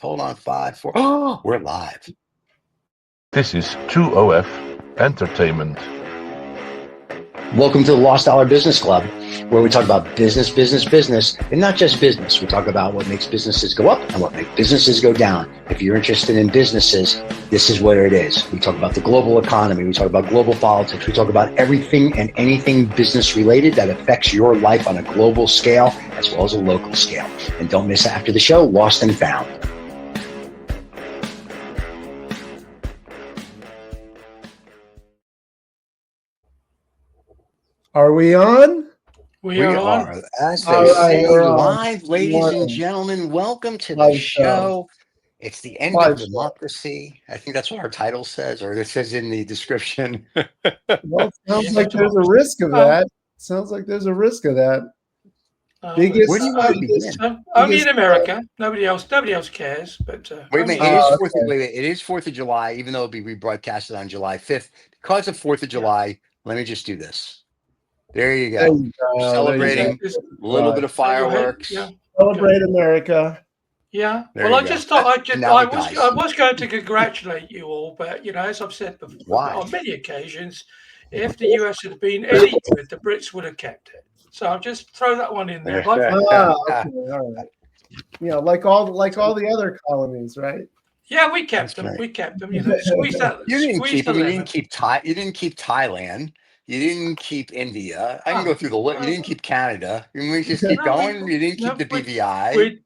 Hold on, 5, 4. Oh, we're live. This is 2OF Entertainment. Welcome to the Lost Dollar Business Club, where we talk about business, and not just business. We talk about what makes businesses go up and what makes businesses go down. If you're interested in businesses, this is where it is. We talk about the global economy. We talk about global politics. We talk about everything and anything business related that affects your life on a global scale as well as a local scale. And don't miss after the show, Lost and Found. Are we on? We are. As they say, live, ladies and gentlemen, welcome to the show. It's the end of democracy. I think that's what our title says, or it says in the description. Well, it sounds like there's a risk of that. Sounds like there's a risk of that. Biggest. Where do you want to begin? Only in America. Nobody else cares. But wait a minute. It is 4th of July, even though it'll be rebroadcasted on July 5th. Because of 4th of July, let me just do this. There you go. Celebrating a little bit of fireworks. Yeah. Celebrate America. Yeah. Well, I just thought I was going to congratulate you all, but as I've said before, on many occasions, if the US had been any good, the Brits would have kept it. So I'll just throw that one in there. Okay, all right. Yeah, like all the other colonies, right? Yeah, we kept them. Right. We kept them. Squeeze that. You didn't keep them. You didn't keep Thailand. You didn't keep India. I can go through the list. You didn't keep Canada. We just keep going. You didn't keep the BVI.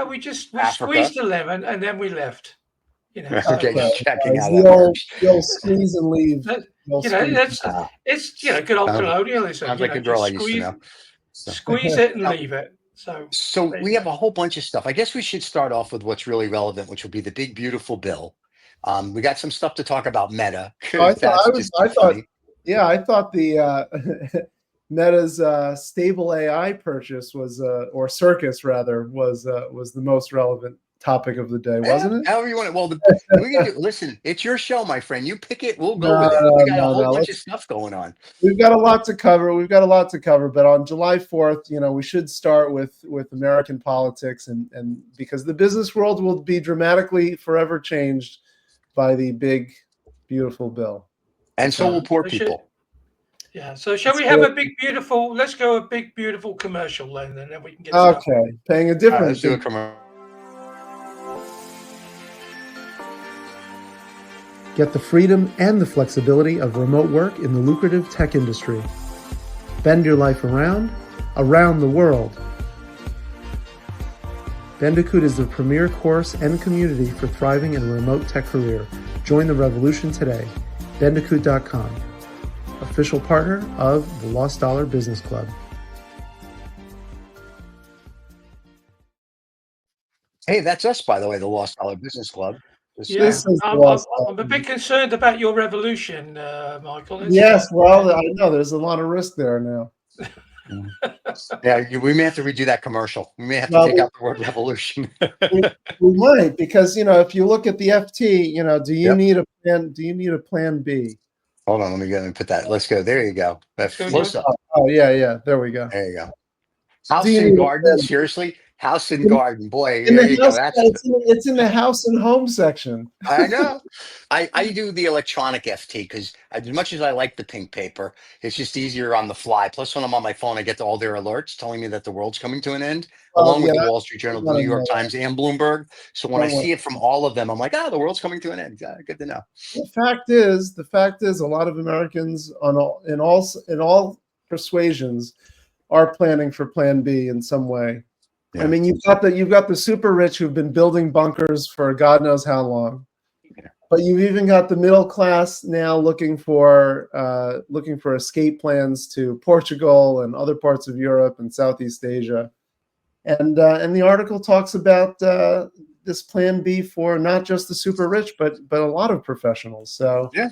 We squeezed the lemon and then we left. Okay, just checking out the old squeeze and leave. It's good old colonialism. Sounds like a girl I used to know. Squeeze it and leave it. So we have a whole bunch of stuff. I guess we should start off with what's really relevant, which will be the big beautiful bill. We got some stuff to talk about Meta. I thought the Meta's stable AI purchase was, or circus rather, was the most relevant topic of the day, wasn't it? However you want it. Well, listen, it's your show, my friend. You pick it. We'll go with it. We got a whole bunch of stuff going on. We've got a lot to cover. But on July 4th, we should start with American politics, and because the business world will be dramatically forever changed by the big, beautiful bill. And so will poor people. Yeah. So shall we have a big, beautiful? Let's go a big, beautiful commercial then, and then we can get. Okay, paying a different. Let's do a commercial. Get the freedom and the flexibility of remote work in the lucrative tech industry. Bend your life around the world. Bendicoot is the premier course and community for thriving in a remote tech career. Join the revolution today. Bendicoot.com, official partner of the Lost Dollar Business Club. Hey, that's us, by the way, the Lost Dollar Business Club. I'm a bit concerned about your revolution, Michael. Yes, well, I know there's a lot of risk there now. Yeah, we may have to redo that commercial. We may have to take out the word revolution. we might, because if you look at the FT, do you need a plan? Do you need a plan B? Hold on, let me go and put that. Let's go. There you go. That's close up. Oh yeah. There we go. There you go. House and garden. Seriously, house and garden. Boy, there you go. It's in the house and home section. I know. I do the electronic FT because as much as I like the pink paper, it's just easier on the fly. Plus, when I'm on my phone, I get all their alerts telling me that the world's coming to an end, along with the Wall Street Journal, the New York Times, and Bloomberg. So when I see it from all of them, I'm like, the world's coming to an end. Good to know. The fact is, a lot of Americans in all persuasions are planning for Plan B in some way. Yeah. I mean, you've got the super rich who've been building bunkers for God knows how long, but you've even got the middle class now looking for escape plans to Portugal and other parts of Europe and Southeast Asia, and the article talks about this Plan B for not just the super rich, but a lot of professionals. So yeah.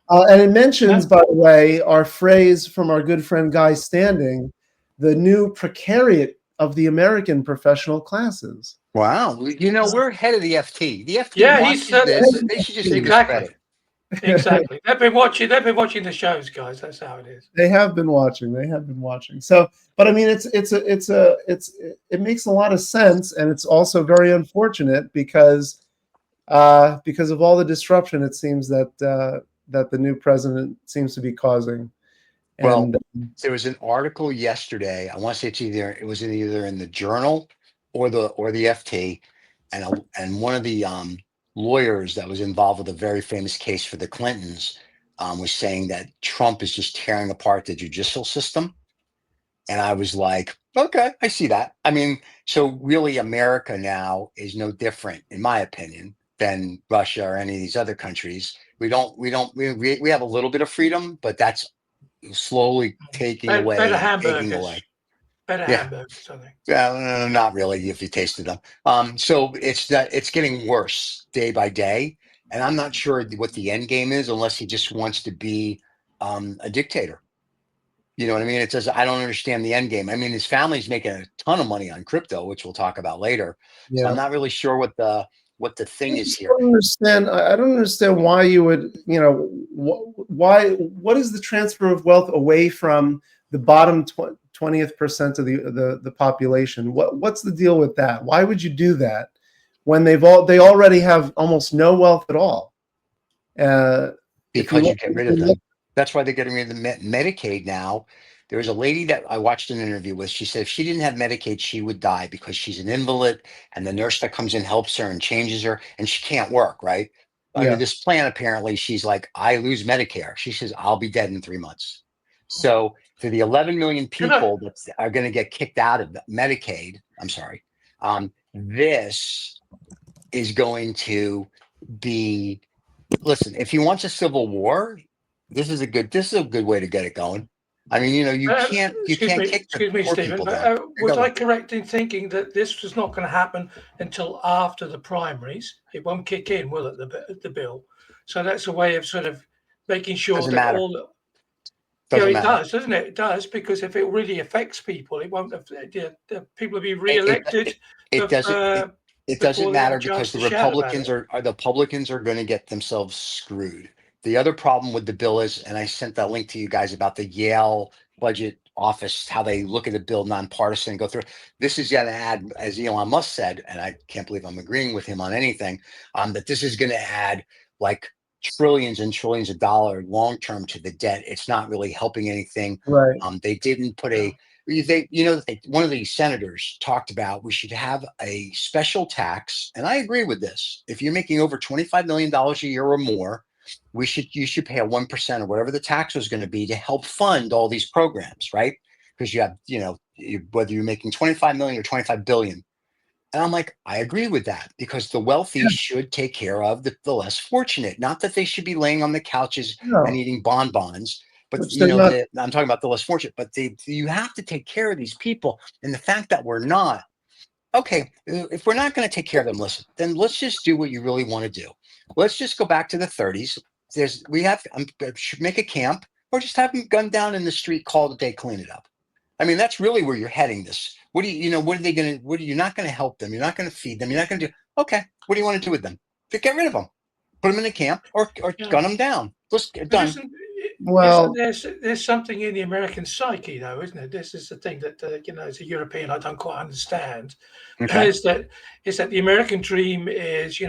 And it mentions, by the way, our phrase from our good friend Guy Standing, the new precariat of the American professional classes. Wow. We're ahead of the FT. The FT watches this. They should just give us credit. Exactly. They've been watching the shows, guys. That's how it is. They have been watching. So, but I mean, it makes a lot of sense, and it's also very unfortunate because of all the disruption it seems that the new president seems to be causing. And there was an article yesterday. I want to say it was either in the Journal or the FT, and one of the lawyers that was involved with a very famous case for the Clintons was saying that Trump is just tearing apart the judicial system. And I was like, okay, I see that. I mean, so really America now is no different, in my opinion, than Russia or any of these other countries. We have a little bit of freedom, but that's slowly taking away. Better hamburgers. Better hamburgers, I think. Yeah, not really if you tasted them. So it's getting worse day by day. And I'm not sure what the end game is unless he just wants to be a dictator. You know what I mean? It says, I don't understand the end game. I mean, his family's making a ton of money on crypto, which we'll talk about later. Yeah. So I'm not really sure what the thing is here. I don't understand why you would, what is the transfer of wealth away from the bottom 20th% of the population? What's the deal with that? Why would you do that when they already have almost no wealth at all? Because you get rid of them. That's why they're getting rid of the Medicaid now. There was a lady that I watched an interview with. She said if she didn't have Medicaid, she would die because she's an invalid, and the nurse that comes in helps her and changes her, and she can't work, right? Under this plan, apparently, she's like, I lose Medicare. She says, I'll be dead in 3 months. So for the 11 million people that are going to get kicked out of Medicaid, this is going to be, listen, if he wants a civil war, this is a good way to get it going. I mean, you can't kick excuse me, Stephen. Was I correct in thinking that this was not going to happen until after the primaries? It won't kick in, will it? The bill. So that's a way of sort of making sure that all. It does, doesn't it? It does, because if it really affects people, it won't. The people will be re-elected. It doesn't matter because the Republicans are going to get themselves screwed. The other problem with the bill is, and I sent that link to you guys about the Yale budget office, how they look at a bill nonpartisan and go through. This is going to add, as Elon Musk said, and I can't believe I'm agreeing with him on anything, that this is going to add like trillions and trillions of dollars long term to the debt. It's not really helping anything. Right. They didn't put one of the senators talked about we should have a special tax, and I agree with this. If you're making over $25 million a year or more, you should pay a 1% or whatever the tax was going to be to help fund all these programs, right? Because you have, whether you're making 25 million or 25 billion. And I'm like, I agree with that because the wealthy should take care of the less fortunate. Not that they should be laying on the couches and eating bonbons, but I'm talking about the less fortunate. But you have to take care of these people, and the fact that we're not. Okay, if we're not going to take care of them, listen, then let's just do what you really want to do. Let's just go back to the 30s. Make a camp or just have them gunned down in the street, call it a day, clean it up. I mean, that's really where you're heading this. What you're not going to help them. You're not going to feed them. You're not going to do, okay, what do you want to do with them? Get rid of them. Put them in a camp or gun them down. Let's get done. There's something in the American psyche, though, isn't it? This is the thing that as a European, I don't quite understand. Okay. Is that the American dream is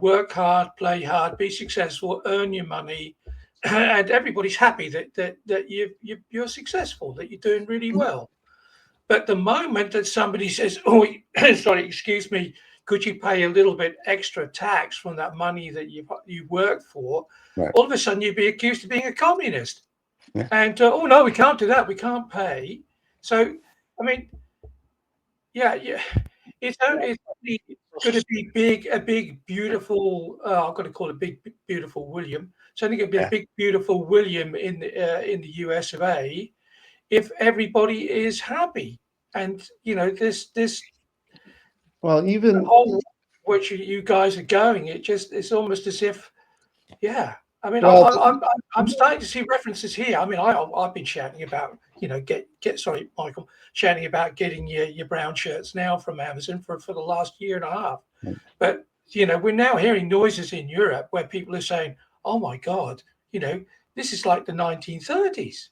work hard, play hard, be successful, earn your money, and everybody's happy that you're successful, that you're doing really well. But the moment that somebody says, "Oh, sorry, excuse me, could you pay a little bit extra tax from that money that you worked for?" Right. All of a sudden, you'd be accused of being a communist. Yeah. And oh no, we can't do that. We can't pay. So, I mean, it's only going to be a big, beautiful. I'm going to call it big, beautiful William. It's only going to be a big, beautiful William in the US of A. If everybody is happy, and this. Well, even the whole which you guys are going, it's almost as if, I mean, I'm starting to see references here. I mean, I've been shouting about, sorry, Michael, shouting about getting your brown shirts now from Amazon for the last year and a half. But we're now hearing noises in Europe where people are saying, oh my God, this is like the 1930s.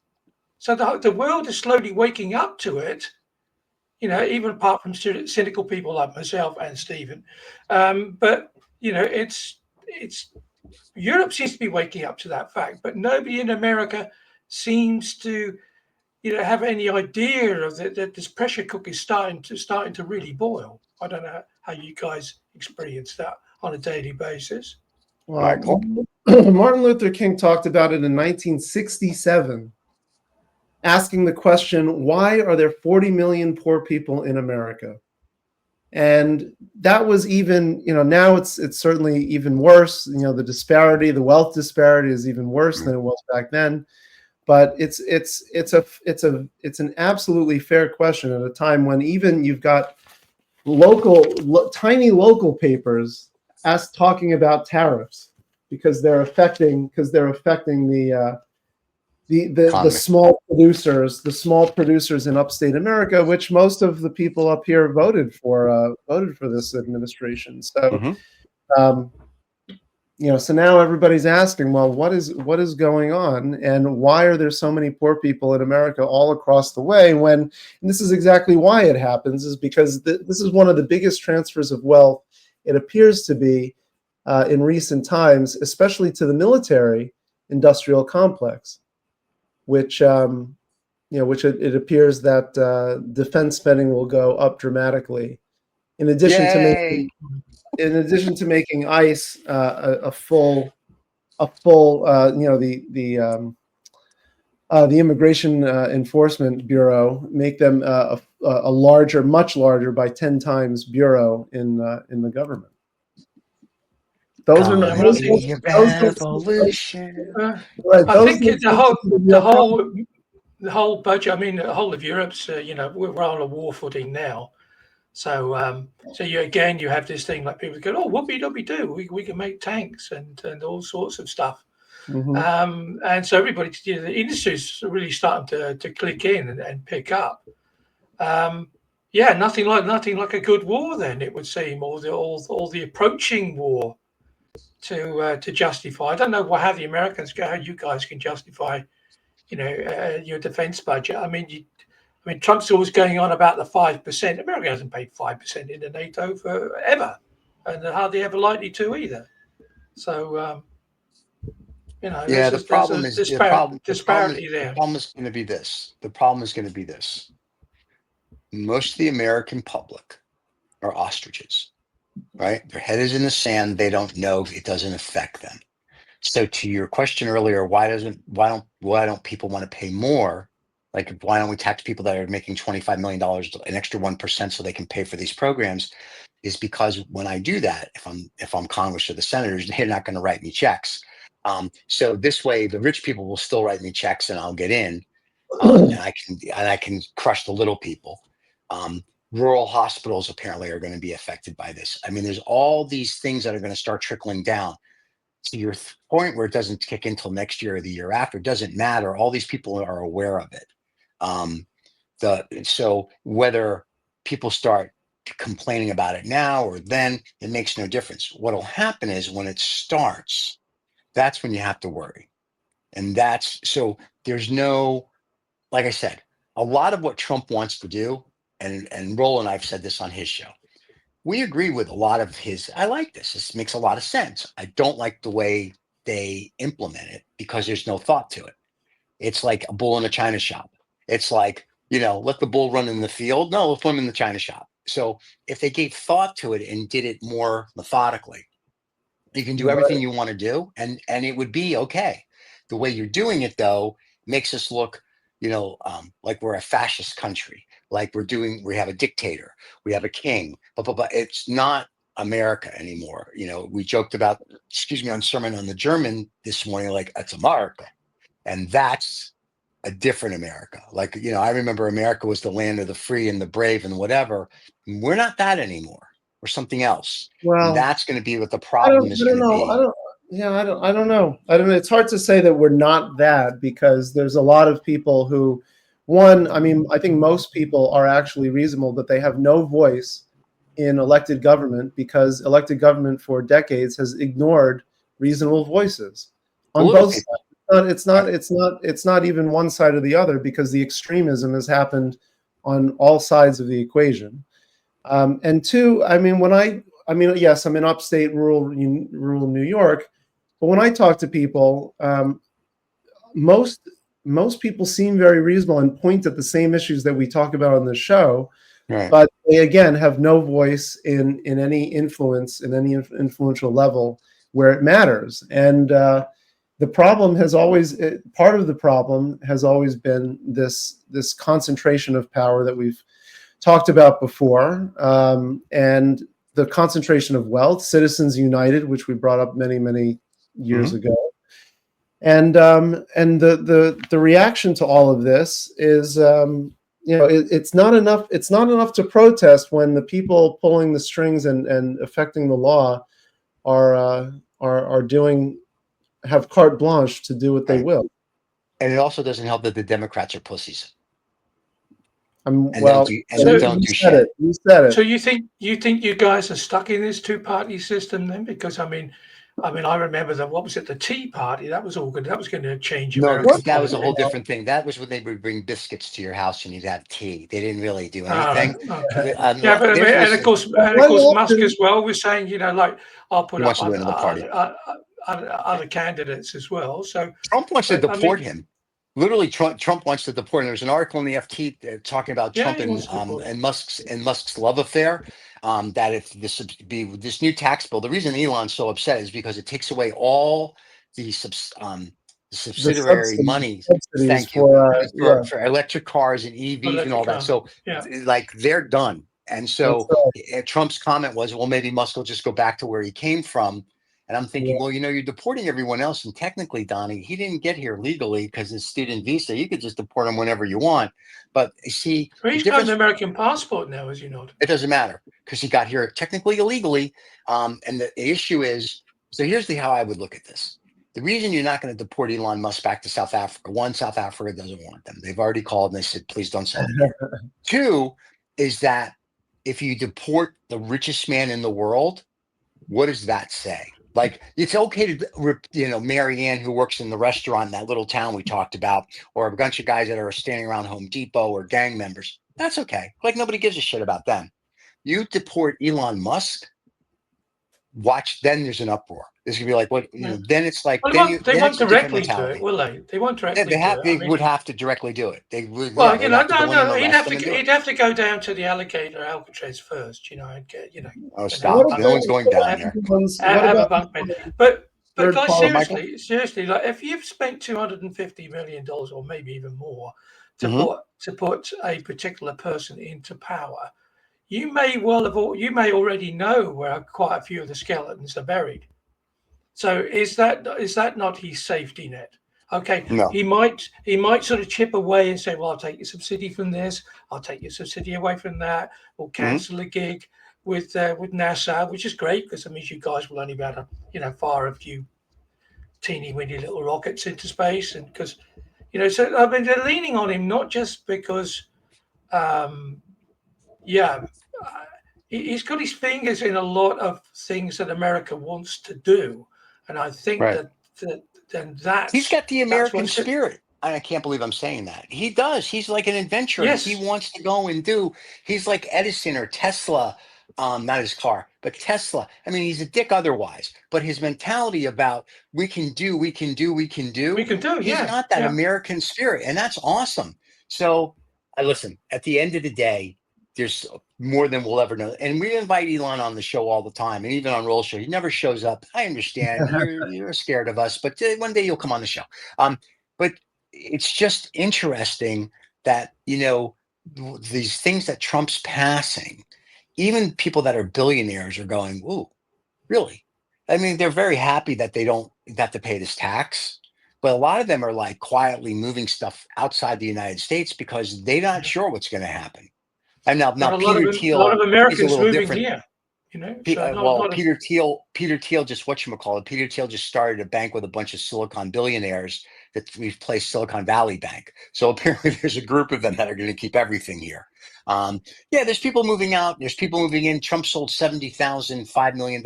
So the world is slowly waking up to it, even apart from cynical people like myself and Stephen. But, it's Europe seems to be waking up to that fact, but nobody in America seems to, have any idea of that this pressure cooker is starting to really boil. I don't know how you guys experience that on a daily basis. Well, Martin Luther King talked about it in 1967, asking the question, why are there 40 million poor people in America? And that was even, now it's certainly even worse. The disparity, the wealth disparity is even worse than it was back then. But it's an absolutely fair question at a time when even you've got tiny local papers talking about tariffs because they're affecting the small producers in upstate America, which most of the people up here voted for this administration. So, so now everybody's asking, well, what is going on, and why are there so many poor people in America all across the way? And this is exactly why it happens, is because this is one of the biggest transfers of wealth, it appears to be, in recent times, especially to the military-industrial complex, which it appears that defense spending will go up dramatically, in addition to making ICE the Immigration Enforcement Bureau, make them a much larger by 10 times bureau in the government. Those are not revolution. I think the whole budget. I mean, the whole of Europe's. We're on a war footing now. So you have this thing like people go, oh, whoopie-doopie-doo, we can make tanks and all sorts of stuff. And so everybody, the industry's really starting to click in and pick up. Nothing like a good war then, it would seem, or the approaching war to justify. I don't know how the Americans how you guys can justify, your defense budget. I mean, Trump's always going on about the 5%. America hasn't paid 5% into NATO forever, and they're hardly ever likely to either. So, the problem is disparity there. The problem is going to be this. The problem is going to be this. Most of the American public are ostriches, right? Their head is in the sand. They don't know. It doesn't affect them. So, to your question earlier, why don't people want to pay more? Like, why don't we tax people that are making $25 million, an extra 1%, so they can pay for these programs? Is because when I do that, if I'm Congress or the senators, they're not going to write me checks. So this way, the rich people will still write me checks, and I'll get in, and I can crush the little people. Rural hospitals apparently are going to be affected by this. I mean, there's all these things that are going to start trickling down. To your point, where it doesn't kick in till next year or the year after, it doesn't matter. All these people are aware of it. So whether people start complaining about it now or then, it makes no difference. What'll happen is when it starts, that's when you have to worry. And so there's no, like I said, a lot of what Trump wants to do, and Roland, I've said this on his show, we agree with a lot of his. I like this. This makes a lot of sense. I don't like the way they implement it because there's no thought to it. It's like a bull in a china shop. It's like, let the bull run in the field. No, let's put him in the china shop. So if they gave thought to it and did it more methodically, you can do everything you want to do, and it would be okay. The way you're doing it, though, makes us look, like we're a fascist country. Like we have a dictator, we have a king, but it's not America anymore. We joked about, on Sermon on the German this morning, like it's America. And that's a different America. Like, I remember America was the land of the free and the brave and whatever. We're not that anymore. We're something else. Well, and that's going to be what the problem is going to be. I don't know. It's hard to say that we're not that, because there's a lot of people who, I think most people are actually reasonable, but they have no voice in elected government because elected government for decades has ignored reasonable voices. on both sides. It's not even one side or the other, because the extremism has happened on all sides of the equation. And two, yes, I'm in upstate rural New York, but when I talk to people, most people seem very reasonable and point at the same issues that we talk about on the show, right. But they again have no voice in any influence, in any influential level where it matters. And the problem has always, part of the problem has always been this concentration of power that we've talked about before, and the concentration of wealth, Citizens United, which we brought up many years ago. And the reaction to all of this is, it's not enough. It's not enough to protest when the people pulling the strings and affecting the law have carte blanche to do what they will. And it also doesn't help that the Democrats are pussies. Don't do shit. You said it. So you think you guys are stuck in this two-party system then? Because I remember what was it, the Tea Party? That was all good. That was going to change America. No, that was a whole different thing. That was when they would bring biscuits to your house and you'd have tea. They didn't really do anything. Okay. And of course, Musk as well was saying, I'll put up other candidates as well. So Trump wants to deport him. Literally, Trump wants to deport him. There's an article in the FT talking about Trump and Musk's love affair. That if this new tax bill, the reason Elon's so upset is because it takes away all the subsidiary money. Thank you for electric cars and EVs and all that. So they're done. And so Trump's comment was, well, maybe Musk will just go back to where he came from. And I'm thinking, well, you're deporting everyone else. And technically, Donnie, he didn't get here legally because his student visa. You could just deport him whenever you want. But you see, he's got an American passport now, is he not? It doesn't matter because he got here technically illegally. And the issue is, so here's how I would look at this. The reason you're not going to deport Elon Musk back to South Africa, one, South Africa doesn't want them. They've already called and they said, please don't sell them. Two is that if you deport the richest man in the world, what does that say? Like, it's okay to, Mary Ann, who works in the restaurant in that little town we talked about, or a bunch of guys that are standing around Home Depot or gang members. That's okay. Like, nobody gives a shit about them. You deport Elon Musk, then there's an uproar. There's going to be like, what, then it's like, they won't directly do it, will they? They won't directly do it. They would have to directly do it. They would. Well, he'd have to go down to the alligator Alcatraz first, and get, Oh, stop! No one's going down there. Have a bunk bed. But guys, seriously, like if you've spent $250 million or maybe even more to put a particular person into power, you may already know where quite a few of the skeletons are buried. So is that not his safety net? Okay, no. He might sort of chip away and say, well, I'll take your subsidy from this, I'll take your subsidy away from that, or cancel a gig with NASA, which is great because that means you guys will only be able to fire a few teeny weeny little rockets into space, and because so they're leaning on him not just because he's got his fingers in a lot of things that America wants to do. And I think that he's got the American spirit. I can't believe I'm saying that. He does. He's like an adventurer. Yes. He wants to go and do. He's like Edison or Tesla, not his car, but Tesla. I mean, he's a dick otherwise, but his mentality about we can do. He's not that American spirit, and that's awesome. So, listen. At the end of the day, there's more than we'll ever know. And we invite Elon on the show all the time. And even on Roll Show, he never shows up. I understand you're scared of us, but one day you'll come on the show. But it's just interesting that, these things that Trump's passing, even people that are billionaires are going, ooh, really? I mean, they're very happy that they don't have to pay this tax. But a lot of them are like quietly moving stuff outside the United States because they're not sure what's going to happen. And now Peter Thiel, a lot of Americans moving different. Here, Peter Thiel just whatchamacallit. Peter Thiel just started a bank with a bunch of Silicon billionaires that we've placed Silicon Valley Bank. So apparently there's a group of them that are going to keep everything here. There's people moving out. There's people moving in. Trump sold 70,000 $5 million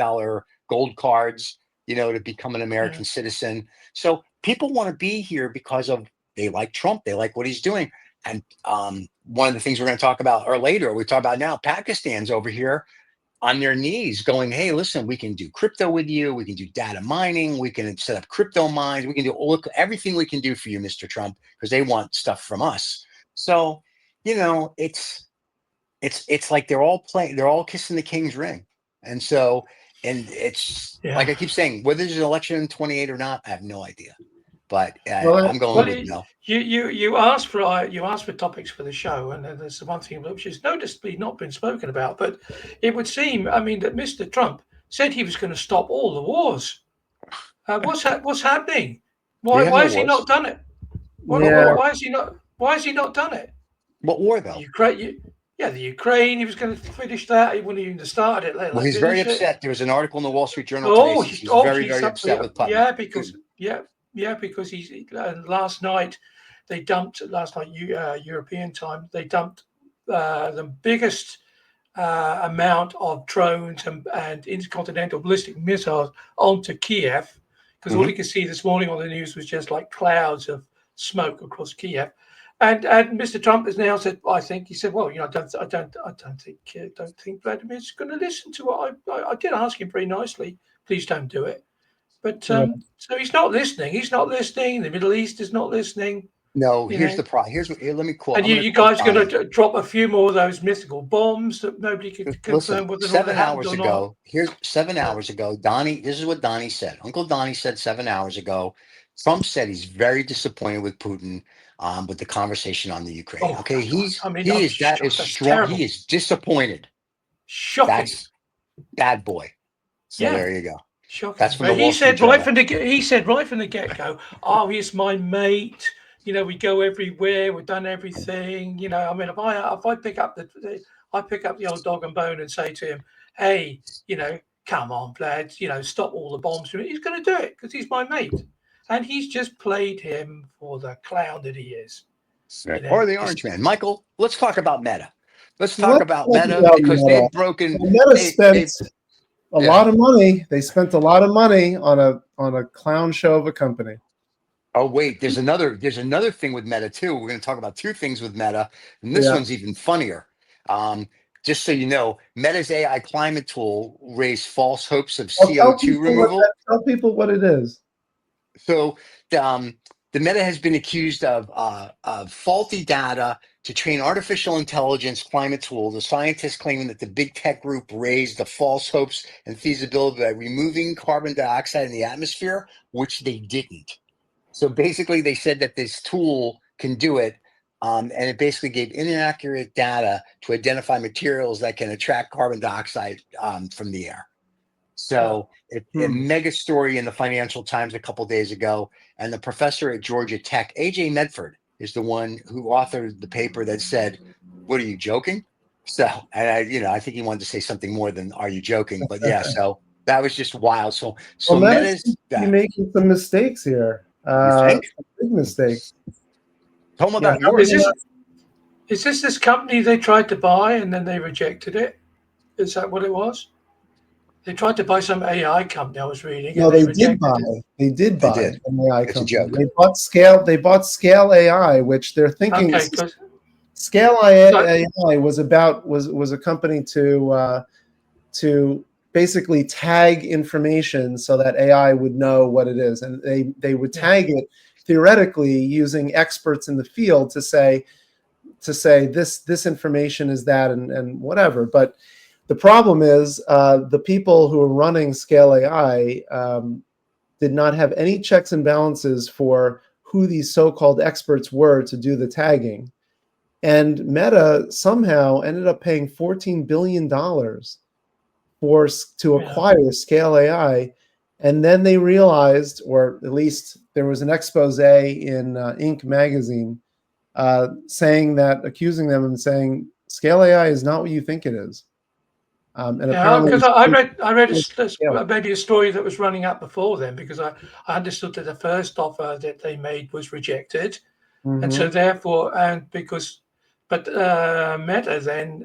gold cards. to become an American citizen. So people want to be here because they like Trump. They like what he's doing. And one of the things we're going to talk about, or later, we talk about now, Pakistan's over here on their knees going, hey, listen, we can do crypto with you. We can do data mining. We can set up crypto mines. We can do everything we can do for you, Mr. Trump, because they want stuff from us. So, it's like they're all kissing the king's ring. And so, and it's like I keep saying, whether there's an election in 28 or not, I have no idea. But I'm going with no. You asked for topics for the show, and there's one thing which has noticeably not been spoken about. But it would seem, that Mr. Trump said he was going to stop all the wars. What's happening? Why has he not done it? Why has he not done it? What war though? The Ukraine. He was going to finish that. He wouldn't even start it. Well, he's very upset. There was an article in the Wall Street Journal today. He's very upset with Putin. Because he's last night European time, they dumped the biggest amount of drones and intercontinental ballistic missiles onto Kiev, because all you could see this morning on the news was just like clouds of smoke across Kiev. And Mr. Trump has now said, I think he said, well, I don't think Vladimir's going to listen to what I did ask him very nicely. Please don't do it. But so he's not listening. He's not listening. The Middle East is not listening. No, here's the problem. Let me quote. And you guys are going to drop a few more of those mythical bombs that nobody could confirm whether 7 hours ago. Here's 7 hours ago. Donnie, this is what Donnie said. Uncle Donnie said 7 hours ago. Trump said he's very disappointed with Putin with the conversation on the Ukraine. He is strong. He is disappointed. Shocking. That's bad boy. So there you go. Shocking. That's from the he said right from the get-go, oh, he's my mate. We go everywhere. We've done everything. If I pick up the old dog and bone and say to him, hey, come on, Vlad, stop all the bombs. He's going to do it because he's my mate. And he's just played him for the clown that he is. Or the orange man. Michael, let's talk about Meta. Let's talk about Meta because they've broken. Meta spent a lot of money. They spent a lot of money on a clown show of a company. Oh wait, there's another thing with Meta too. We're going to talk about two things with Meta, and this one's even funnier. Just so you know, Meta's AI climate tool raised false hopes of CO2 removal. Tell people what it is. So the Meta has been accused of faulty data to train artificial intelligence climate tool. The scientists claiming that the big tech group raised the false hopes and feasibility by removing carbon dioxide in the atmosphere, which they didn't. So basically, they said that this tool can do it, and it basically gave inaccurate data to identify materials that can attract carbon dioxide from the air. So a mega story in the Financial Times a couple of days ago, and the professor at Georgia Tech, AJ Medford, is the one who authored the paper that said, "What are you joking?" So, and I think he wanted to say something more than "Are you joking?" But yeah, so that was just wild. So Meta's making some mistakes here. Big mistakes. Tell them about yours. Is this company they tried to buy and then they rejected it? Is that what it was? They tried to buy some AI company. I was reading. No, they did buy an AI It's company. a joke. They bought Scale AI, which they're thinking. Scale AI was a company to basically tag information so that AI would know what it is, and they would tag it theoretically using experts in the field to say this information is that and whatever, but. The problem is the people who are running Scale AI did not have any checks and balances for who these so-called experts were to do the tagging. And Meta somehow ended up paying $14 billion to acquire Scale AI. And then they realized, or at least there was an expose in Inc. magazine accusing them and saying, Scale AI is not what you think it is. Because I read maybe a story that was running up before then, because I understood that the first offer that they made was rejected, and so therefore, Meta then,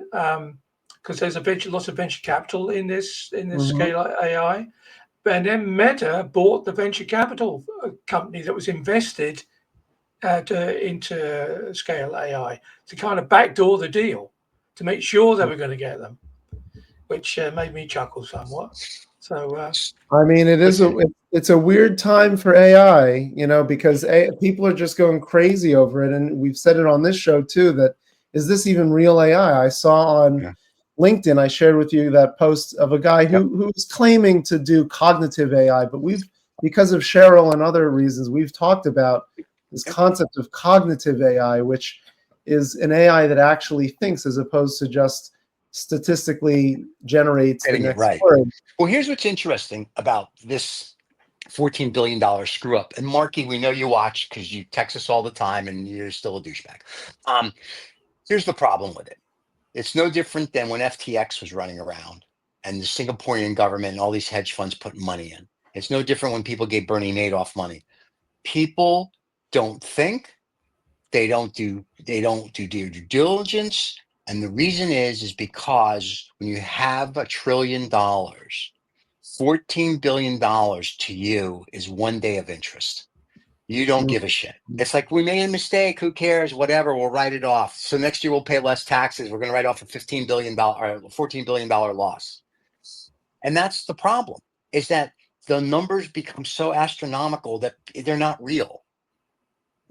because there's lots of venture capital in this Scale AI, And then Meta bought the venture capital company that was invested into Scale AI to kind of backdoor the deal to make sure they were going to get them, which made me chuckle somewhat. So, I mean, it's a weird time for AI, because people are just going crazy over it, and we've said it on this show too. That is this even real AI? I saw on LinkedIn, I shared with you that post of a guy who's claiming to do cognitive AI, but because of Cheryl and other reasons, we've talked about this concept of cognitive AI, which is an AI that actually thinks as opposed to just statistically generates the next word. Well, here's what's interesting about this $14 billion screw up. And Marky, we know you watch because you text us all the time and you're still a douchebag. Here's the problem with it. It's no different than when FTX was running around and the Singaporean government and all these hedge funds put money in. It's no different when people gave Bernie Madoff money. People don't think, they don't do due diligence. And the reason is because when you have $1 trillion, $14 billion to you is 1 day of interest. You don't give a shit. It's like, we made a mistake. Who cares? Whatever. We'll write it off. So next year we'll pay less taxes. We're going to write off a $15 billion or $14 billion loss. And that's the problem, is that the numbers become so astronomical that they're not real.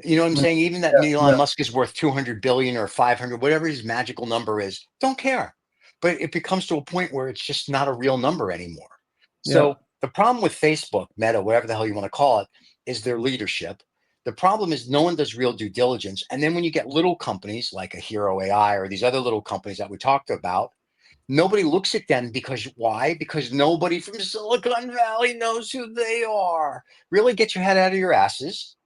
You know what I'm saying? Even that Elon Musk is worth 200 billion or 500, whatever his magical number is, don't care. But it becomes to a point where it's just not a real number anymore. So the problem with Facebook, Meta, whatever the hell you want to call it, is their leadership. The problem is no one does real due diligence. And then when you get little companies like a Hero AI or these other little companies that we talked about, nobody looks at them because why? Because nobody from Silicon Valley knows who they are. Really get your head out of your asses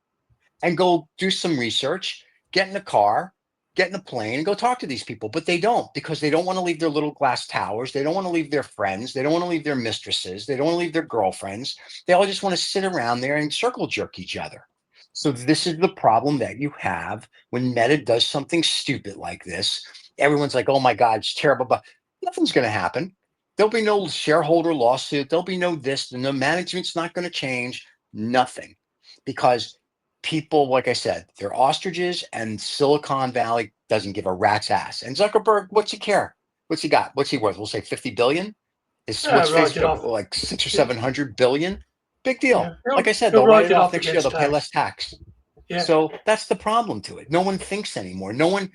and go do some research, get in a car, get in a plane and go talk to these people. But they don't, because they don't want to leave their little glass towers. They don't want to leave their friends. They don't want to leave their mistresses. They don't want to leave their girlfriends. They all just want to sit around there and circle jerk each other. So this is the problem that you have when Meta does something stupid like this. Everyone's like, oh my God, it's terrible, but nothing's going to happen. There'll be no shareholder lawsuit. There'll be no this, no management's not going to change, nothing. Because people, like I said, they're ostriches, and Silicon Valley doesn't give a rat's ass. And Zuckerberg, what's he care? What's he got? What's he worth? We'll say 50 billion. What's Facebook, like 600 or 700 billion? Big deal. Like I said, they'll write it off next year. They'll pay less tax. Yeah. So that's the problem to it. No one thinks anymore. No one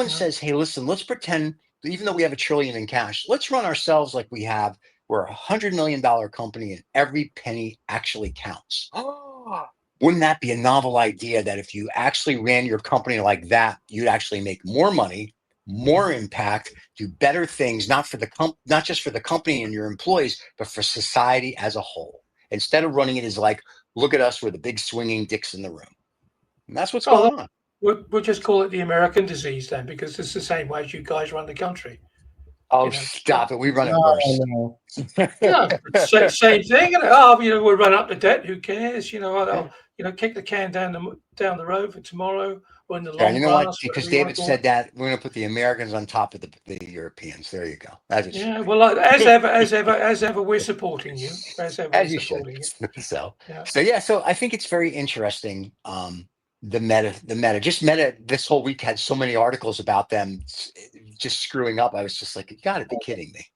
says, hey, listen, let's pretend, even though we have $1 trillion in cash, let's run ourselves like we're $100 million company and every penny actually counts. Oh, wouldn't that be a novel idea, that if you actually ran your company like that, you'd actually make more money, more impact, do better things, not just for the company and your employees, but for society as a whole. Instead of running it as like, look at us, we're the big swinging dicks in the room. And that's what's going on. We'll just call it the American disease then, because it's the same way as you guys run the country. Oh, stop it. We run it worse. No. Same thing. We'll run up the debt. Who cares? Kick the can down the road for tomorrow or in the long run. You know what? Because David said that, we're going to put the Americans on top of the Europeans. There you go. Well, as ever, we're supporting you. As you should. So I think it's very interesting. The meta, this whole week had so many articles about them just screwing up. I was just like, you got to be kidding me.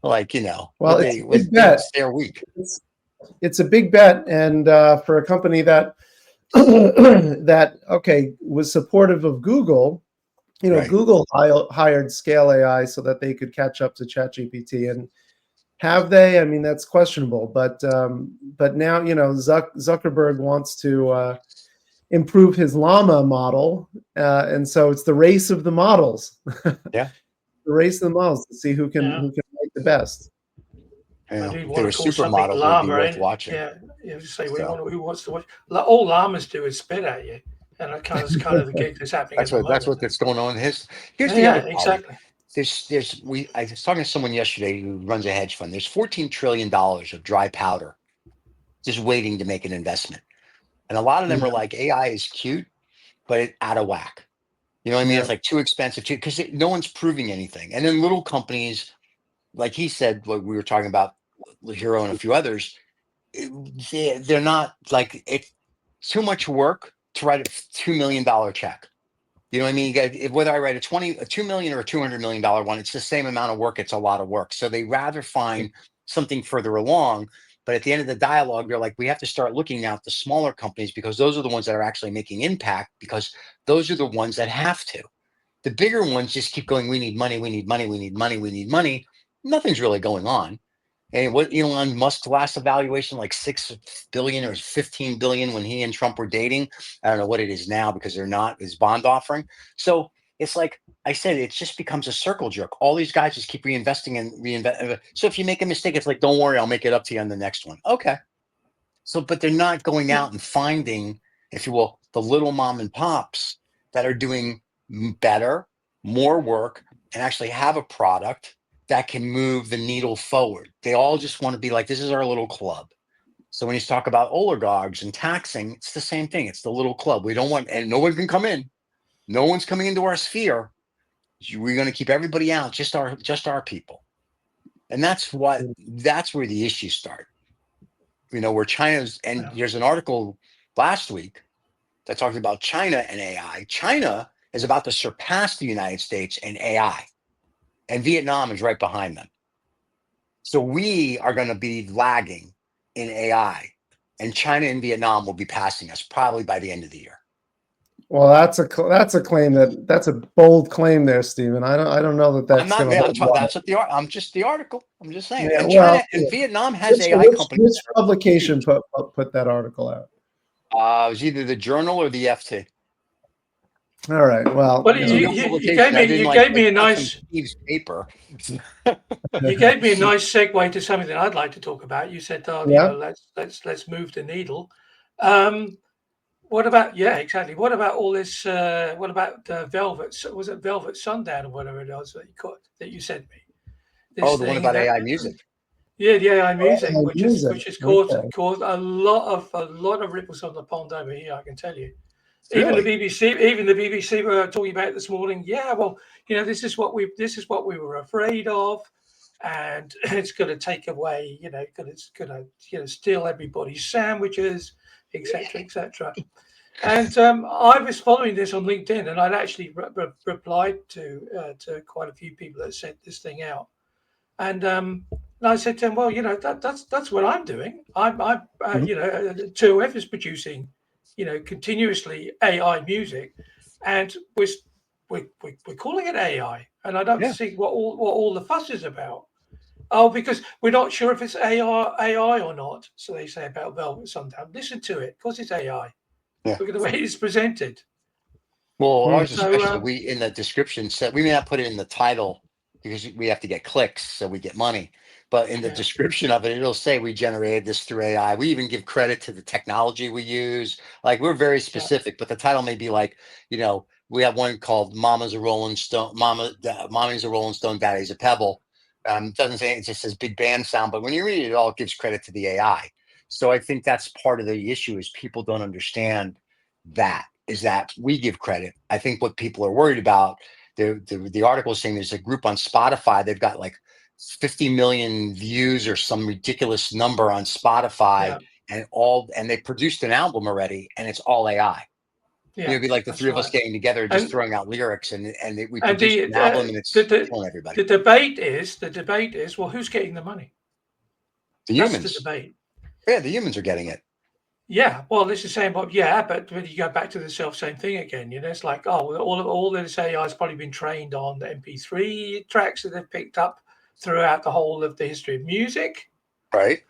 Like, well, they're weak. It's a big bet. And for a company that, was supportive of Google, right. Google hired Scale AI so that they could catch up to ChatGPT. And have they? I mean, that's questionable. But now, Zuckerberg wants to improve his llama model, and so it's the race of the models. Yeah, the race of the models to see who can make the best. There were supermodels would be worth watching. Yeah. Say who wants to watch? All llamas do is spit at you, and that's kind of the gig that's happening. That's what's going on. Here's the other problem. Exactly. I was talking to someone yesterday who runs a hedge fund. There's $14 trillion of dry powder just waiting to make an investment. And a lot of them are like, AI is cute, but it's out of whack. You know what I mean? It's like too expensive because no one's proving anything. And then little companies, like he said, like we were talking about Hero and a few others, they're not like it's too much work to write a $2 million check. You know what I mean? Whether I write a $2 million or a $200 million one, it's the same amount of work. It's a lot of work. So they rather find something further along. But at the end of the dialogue, they're like, we have to start looking at the smaller companies because those are the ones that are actually making impact, because those are the ones that have to. The bigger ones just keep going, we need money, we need money, we need money, we need money. Nothing's really going on. And what Elon Musk's last evaluation, like 6 billion or 15 billion when he and Trump were dating. I don't know what it is now because they're not, his bond offering. So it's like I said, it just becomes a circle jerk. All these guys just keep reinvesting and reinvest. So if you make a mistake, it's like, don't worry, I'll make it up to you on the next one. Okay. So, but they're not going out and finding, if you will, the little mom and pops that are doing better, more work, and actually have a product that can move the needle forward. They all just want to be like, this is our little club. So when you talk about oligarchs and taxing, it's the same thing. It's the little club. We don't want, and no one can come in. No one's coming into our sphere. We're going to keep everybody out, just our people. And that's where the issues start. You know, where China's, and there's an article last week that talked about China and AI. China is about to surpass the United States in AI. And Vietnam is right behind them. So we are going to be lagging in AI, and China and Vietnam will be passing us probably by the end of the year. Well, that's a claim that's a bold claim there, Stephen. I don't know that that's going to. That's what I'm just the article. I'm just saying. Yeah, and China and Vietnam has AI companies. Which publication put that article out? It was either the Journal or the FT. All right. Well, you gave me a nice paper. You gave me a nice segue to something that I'd like to talk about. You said, you know, let's move the needle. What about exactly? What about all this? What about Velvet? Was it Velvet Sundown or whatever it was that you sent me? The one about AI music. Yeah, the AI music, which has caused a lot of ripples on the pond over here. I can tell you. Really? Even the BBC were talking about it this morning. Yeah, well, you know, this is what we were afraid of, and it's going to take away, you know, it's going to steal everybody's sandwiches, etc., etc. And I was following this on LinkedIn, and I'd actually replied to quite a few people that sent this thing out, and I said to them, well, you know, that's what I'm doing. I'm you know, 2OF is producing, you know, continuously AI music, and we're calling it AI, and I don't see what all the fuss is about. Oh, because we're not sure if it's AI or not. So they say about Velvet Sundown. Listen to it, because it's AI. Yeah. Look at the way it's presented. Well, ours especially, we in the description said we may not put it in the title because we have to get clicks, so we get money. But in the description of it, it'll say we generated this through AI. We even give credit to the technology we use. Like, we're very specific, but the title may be like, you know, we have one called "Mama's a Rolling Stone." Mommy's a Rolling Stone, Daddy's a Pebble. Doesn't say, it just says big band sound. But when you read it, it all gives credit to the AI. So I think that's part of the issue is people don't understand that. Is that we give credit. I think what people are worried about, the article is saying there's a group on Spotify. They've got like 50 million views or some ridiculous number on Spotify, and they produced an album already, and it's all AI. Yeah, it'd be like the three of us getting together, just throwing out lyrics, and we produce an album, and it's killing everybody. The debate is, well, who's getting the money? The humans. That's the debate. Yeah, the humans are getting it. Yeah, well, this is saying, but when you go back to the same thing again, you know, it's like, oh, all this AI has probably been trained on the MP3 tracks that they've picked up throughout the whole of the history of music. Right.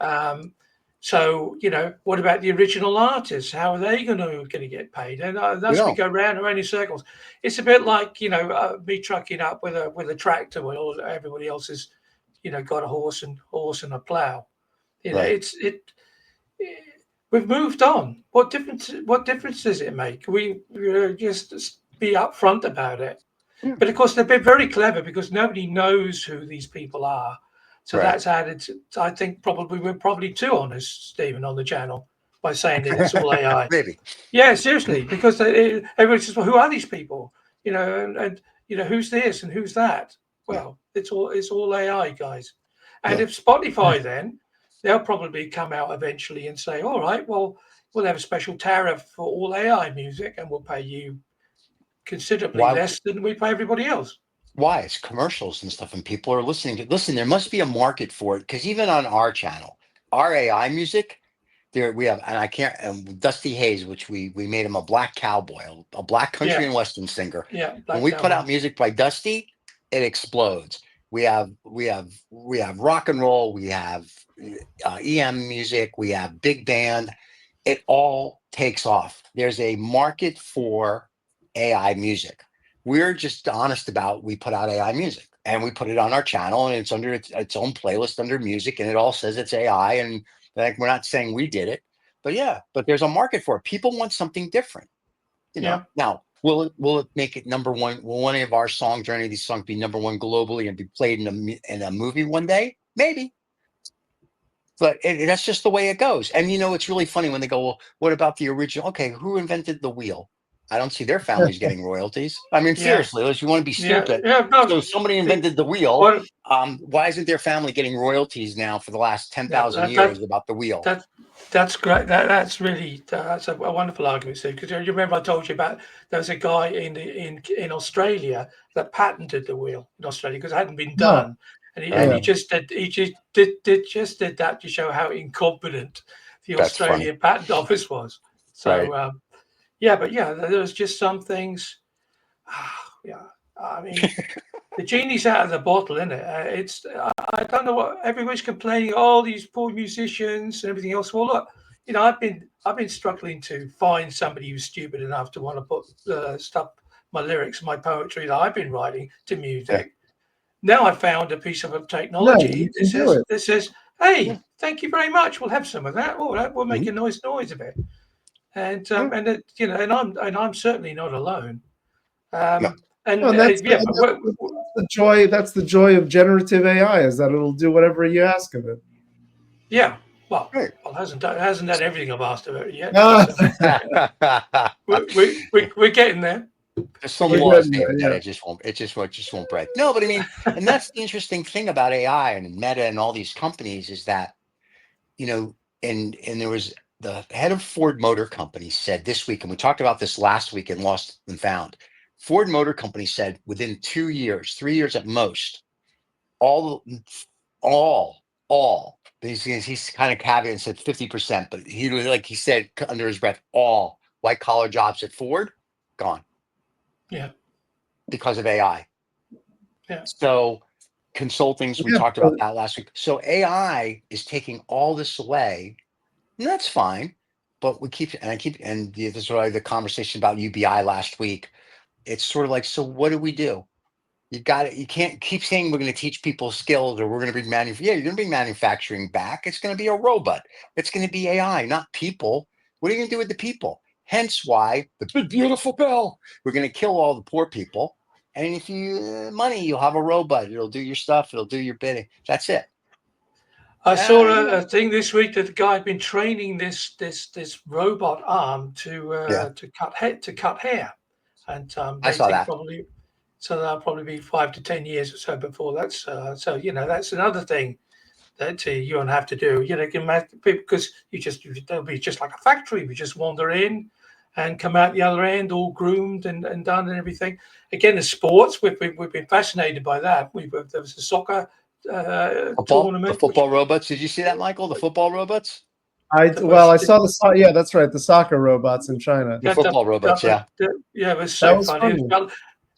So, you know, what about the original artists? How are they going to get paid? And that's we go round and round in circles. It's a bit like, you know, me trucking up with a tractor when everybody else has, you know, got a horse and a plow. You know, we've moved on. What difference does it make? We just be upfront about it. Yeah. But of course, they've been very clever because nobody knows who these people are. So that's added. I think we're probably too honest, Stephen, on the channel by saying that it's all AI. Maybe. Yeah, seriously, because everybody says, "Well, who are these people?" You know, and you know, who's this and who's that? Well, it's all AI, guys. And if Spotify then they'll probably come out eventually and say, all right, well, we'll have a special tariff for all AI music and we'll pay you considerably less than we pay everybody else. Why? It's commercials and stuff, and people are listening. Listen, there must be a market for it, because even on our channel, our AI music, there we have, and I can't, Dusty Hayes, which we made him a black cowboy, a black country and western singer. Yeah, when we put out music by Dusty, it explodes. We have rock and roll, we have EM music, we have big band. It all takes off. There's a market for AI music. We're just honest about, we put out AI music and we put it on our channel, and it's under its own playlist under music, and it all says it's AI. And like, we're not saying we did it, but there's a market for it. People want something different, Now, will it make it number one? Will one of our songs or any of these songs be number one globally and be played in a movie one day? Maybe. But that's just the way it goes. And it's really funny when they go, well, what about the original? Okay, who invented the wheel? I don't see their families getting royalties. I mean, seriously, unless you want to be stupid. No, so somebody invented the wheel. Why isn't their family getting royalties now for the last 10,000 years about the wheel? That's great. That's really that's a wonderful argument, Steve. Because you remember I told you about there was a guy in Australia that patented the wheel in Australia because it hadn't been done, and he just did that to show how incompetent the Australian patent office was. So there was just some things. I mean, the genie's out of the bottle, isn't it? I don't know what everybody's complaining. Oh, these poor musicians and everything else. Well, look, I've been struggling to find somebody who's stupid enough to want to put my lyrics, my poetry that I've been writing to music. Now I found a piece of technology that says, "Hey, thank you very much. We'll have some of that. Oh, we'll make a nice noise of it." And I'm certainly not alone. That's the joy. That's the joy of generative AI, is that it'll do whatever you ask of it. Yeah. Well, it hasn't done everything I've asked of it yet. We're getting there. There's some laws there that it just won't break. No, but I mean, and that's the interesting thing about AI and Meta and all these companies is that, and there was the head of Ford Motor Company said this week, and we talked about this last week in Lost and Found. Ford Motor Company said within 2 years, 3 years at most, all. He's kind of caveat and said 50%, but he said under his breath, all white collar jobs at Ford gone. Yeah. Because of AI. Yeah. So consultings, we talked about that last week. So AI is taking all this away, and that's fine. But this is the conversation about UBI last week. It's sort of like, so what do we do? You can't keep saying we're going to teach people skills or we're going to bring you're going to bring manufacturing back. It's going to be a robot. It's going to be AI, not people. What are you going to do with the people? Hence why the big beautiful bill. We're going to kill all the poor people. And if you'll have a robot. It'll do your stuff. It'll do your bidding. That's it. I saw a thing this week that the guy had been training this robot arm to cut hair, and I saw that. So that'll probably be 5 to 10 years or so before that's that's another thing that you won't have to do. Because they'll be just like a factory. We just wander in and come out the other end all groomed and done and everything. Again, the sports, we've been fascinated by that. There was a soccer tournament. The football robots. Did you see that, Michael? The football robots? I saw the yeah, that's right, the soccer robots in China. The football robots, yeah, it was so funny.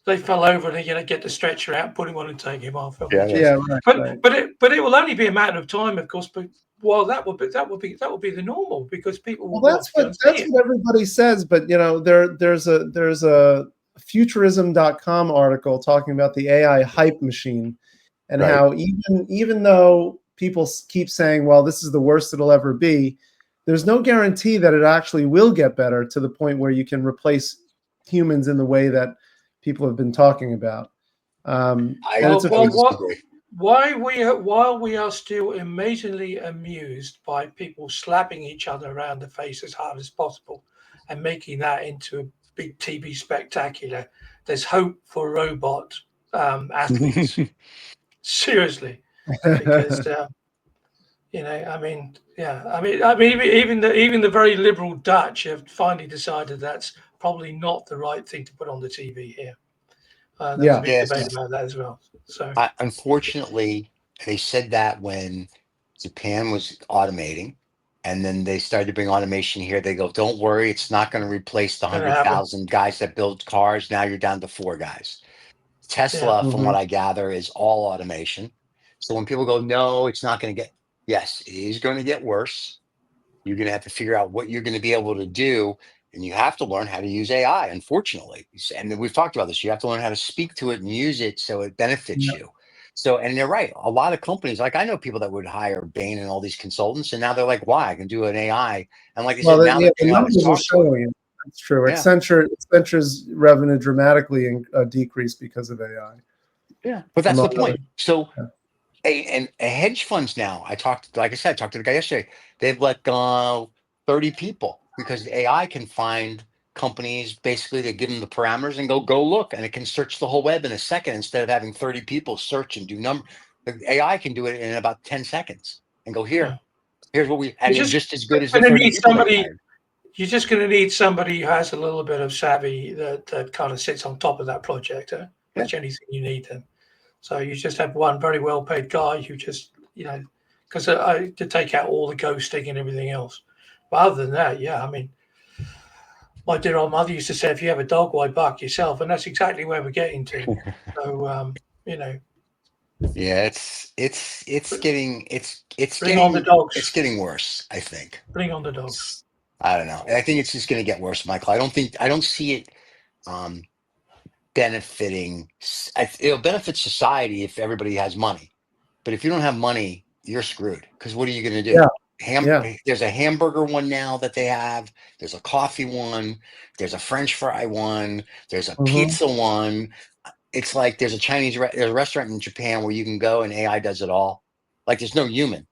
They fell over and get the stretcher out, put him on, and take him off. But it will only be a matter of time, of course. But that will be the normal, because people. Well, that's what everybody says. But there's a futurism.com article talking about the AI hype machine, and how even though people keep saying, well, this is the worst it'll ever be, there's no guarantee that it actually will get better to the point where you can replace humans in the way that people have been talking about. While we are still amazingly amused by people slapping each other around the face as hard as possible and making that into a big TV spectacular, there's hope for robot athletes. Seriously, because I mean, even the very liberal Dutch have finally decided that's probably not the right thing to put on the TV here. There's a big debate about that as well. So, unfortunately, they said that when Japan was automating, and then they started to bring automation here. They go, "Don't worry, it's not going to replace the 100,000 guys that build cars. Now you're down to 4 guys." Tesla, from what I gather, is all automation. So when people go, "No, it's not going to get," yes, it is going to get worse. You're going to have to figure out what you're going to be able to do. And you have to learn how to use AI, unfortunately. And we've talked about this. You have to learn how to speak to it and use it so it benefits you. So, and they're right. A lot of companies, like I know people that would hire Bain and all these consultants, and now they're like, "Why? I can do an AI." And like I said, now the numbers are showing it. That's true. Yeah. Accenture's revenue dramatically decreased because of AI. Yeah, but that's the point. So, and hedge funds now, I talked to the guy yesterday. They've let go 30 people because AI can find companies basically to give them the parameters and go look, and it can search the whole web in a second instead of having 30 people search and do number. The AI can do it in about 10 seconds and go here. Here's what we, and it's just as good as the 30 people they hired. You're just going to need somebody who has a little bit of savvy that kind of sits on top of that project. That's anything you need then. So you just have one very well-paid guy who just, because to take out all the ghosting and everything else. But other than that, I mean, my dear old mother used to say, "If you have a dog, why bark yourself?" And that's exactly where we're getting to. So, Yeah, it's getting on the dogs. It's getting worse, I think. Bring on the dogs. I don't know. I think it's just going to get worse, Michael. I don't see it benefiting. It'll benefit society if everybody has money, but if you don't have money, you're screwed. Because what are you going to do? There's a hamburger one now that they have. There's a coffee one. There's a French fry one. There's a pizza one. It's like there's a Chinese there's a restaurant in Japan where you can go and AI does it all. Like there's no human.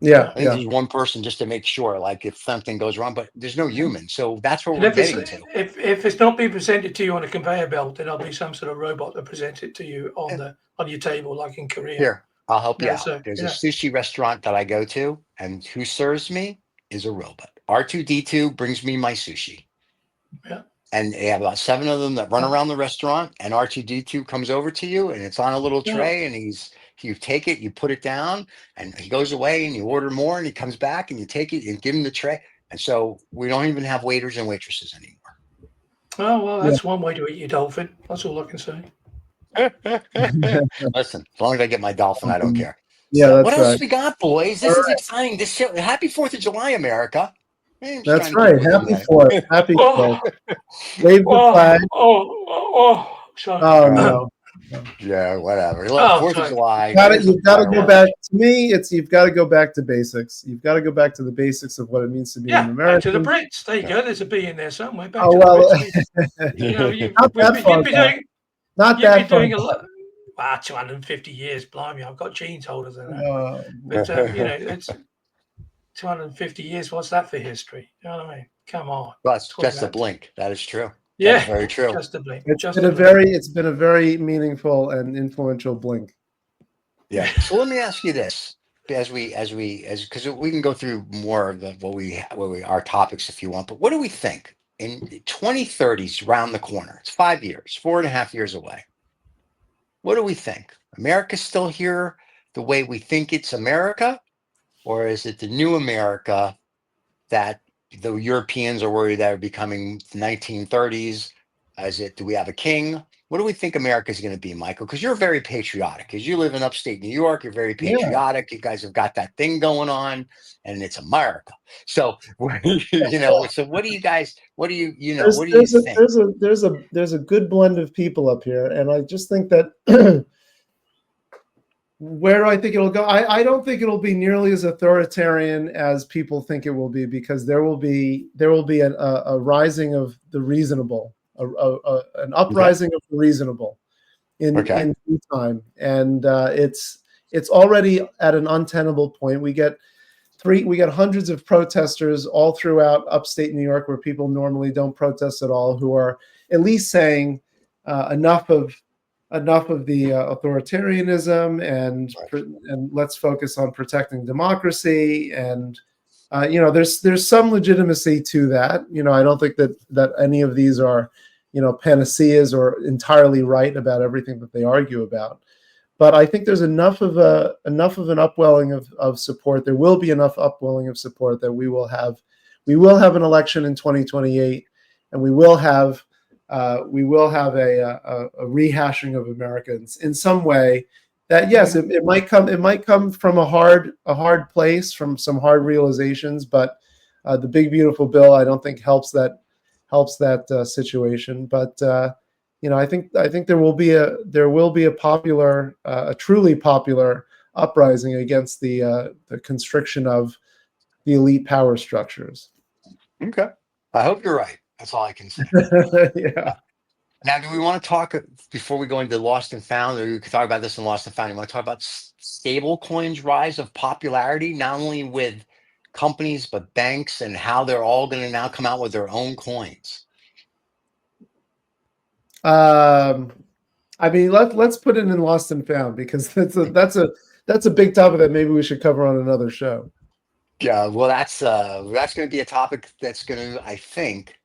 I think there's one person just to make sure, like if something goes wrong, but there's no human. So that's where we're getting to. If it's not being presented to you on a conveyor belt, then there'll be some sort of robot that presents it to you on your table, like in Korea. Here, I'll help you out. So, there's a sushi restaurant that I go to, and who serves me is a robot. R2D2 brings me my sushi. Yeah. And they have about 7 of them that run around the restaurant, and R2D2 comes over to you, and it's on a little tray, and you take it, you put it down, and he goes away, and you order more, and he comes back, and you take it and give him the tray. And so we don't even have waiters and waitresses anymore. Oh, well, that's one way to eat your dolphin. That's all I can say. Listen, as long as I get my dolphin, I don't care. Yeah, so, what else we got, boys? This is exciting. Happy 4th of July, America. That's right. Happy 4th. Happy 4th. Wave the flag. Sorry. Oh, no. Yeah, whatever. 4th of July. You've got to go back. To me, you've got to go back to basics. You've got to go back to the basics of what it means to be an American. Back to the Brits. There you go. There's a B in there somewhere. Back to the Brits. Not that far. Doing a lot. 250 years. Blimey, I've got genes older than that. But it's 250 years. What's that for history? You know what I mean? Come on. Well, it's just a blink. That is true. Yeah, that's very true. Just a blink. It's been a very meaningful and influential blink. Yeah. So let me ask you this, because we can go through more of our topics if you want. But what do we think in 2030s around the corner? It's 5 years, 4.5 years away. What do we think? America's still here the way we think it's America, or is it the new America that the Europeans are worried that are becoming 1930s? Do we have a king? What do we think America is going to be, Michael? Because you're very patriotic. Because you live in upstate New York, you're very patriotic. You guys have got that thing going on, and it's America. So, so what do you guys? What do you think? There's a good blend of people up here, and I just think that where do I think it'll go? I don't think it'll be nearly as authoritarian as people think it will be, because there will be a rising of the reasonable. An uprising of the reasonable in due time, and it's already at an untenable point. We get hundreds of protesters all throughout upstate New York, where people normally don't protest at all, who are at least saying enough of enough of the authoritarianism, and let's focus on protecting democracy. And there's some legitimacy to that. I don't think that any of these are panaceas or entirely right about everything that they argue about. But I think there's enough of an upwelling of support. There will be enough upwelling of support that we will have an election in 2028, and we will have a rehashing of America in some way. That yes, it might come from a hard place, from some hard realizations, but the big beautiful bill I don't think helps that situation. But I think there will be a popular, a truly popular uprising against the constriction of the elite power structures. Okay, I hope you're right. That's all I can say. Yeah. Now, do we want to talk before we go into Lost and Found, or you could talk about this in Lost and Found? You want to talk about stablecoins' rise of popularity, not only with companies but banks, and how they're all going to now come out with their own coins? I mean, let's put it in Lost and Found, because that's a big topic that maybe we should cover on another show. Yeah, well, that's going to be a topic that's going to, I think,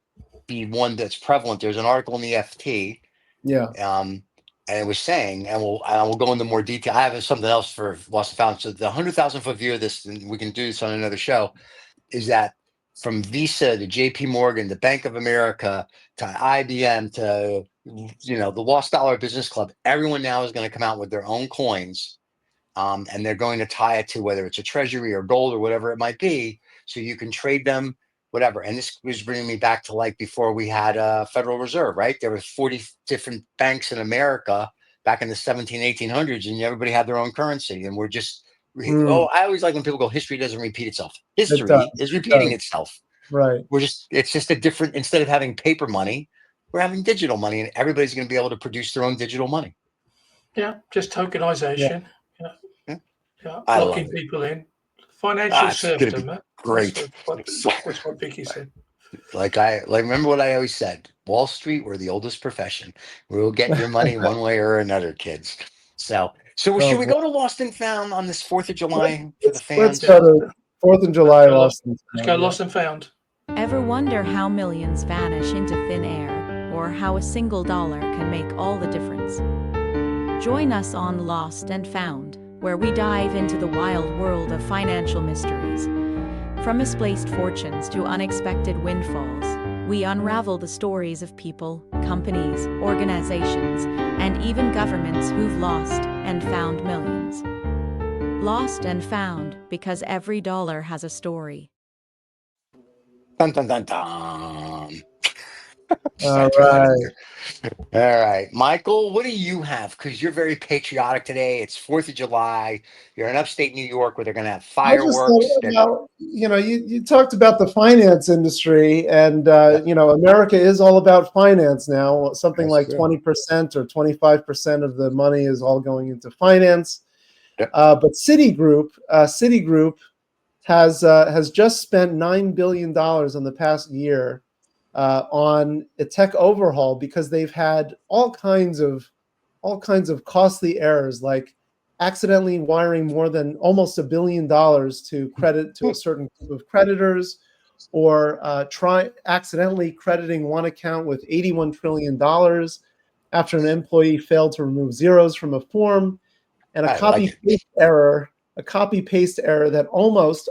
be one that's prevalent. There's an article in the FT, and it was saying, and we'll go into more detail. I have something else for Lost and Found. So the 100,000-foot view of this, and we can do this on another show, is that from Visa to JP Morgan to Bank of America to IBM to the Lost Dollar Business Club, everyone now is going to come out with their own coins, and they're going to tie it to whether it's a treasury or gold or whatever it might be, so you can trade them, whatever. And this was bringing me back to like before we had a Federal Reserve, right? There were 40 different banks in America back in the 1800s, and everybody had their own currency. And we're just, I always like when people go, history doesn't repeat itself. History is repeating itself. Right. It's just a different, instead of having paper money, we're having digital money, and everybody's going to be able to produce their own digital money. Yeah, just tokenization. Yeah, I locking people in. Financial serfdom. Great. That's what Vicky said. Like remember what I always said, Wall Street, we're the oldest profession. We'll get your money one way or another, kids. So should we go to Lost and Found on this 4th of July for the fans? Let's go to 4th of July Lost and Found. Let's go Lost and Found. Ever wonder how millions vanish into thin air, or how a single dollar can make all the difference? Join us on Lost and Found, where we dive into the wild world of financial mysteries. From misplaced fortunes to unexpected windfalls, we unravel the stories of people, companies, organizations, and even governments who've lost and found millions. Lost and Found, because every dollar has a story. Dun, dun, dun, dun. All right. All right, Michael, what do you have? Because you're very patriotic today. It's 4th of July. You're in upstate New York, where they're going to have fireworks. You talked about the finance industry, and America is all about finance now. Something like 20% or 25% of the money is all going into finance. But Citigroup has just spent $9 billion in the past year on a tech overhaul, because they've had all kinds of costly errors, like accidentally wiring more than almost $1 billion to a certain group of creditors, or accidentally crediting one account with $81 trillion after an employee failed to remove zeros from a form, and a copy-paste error that almost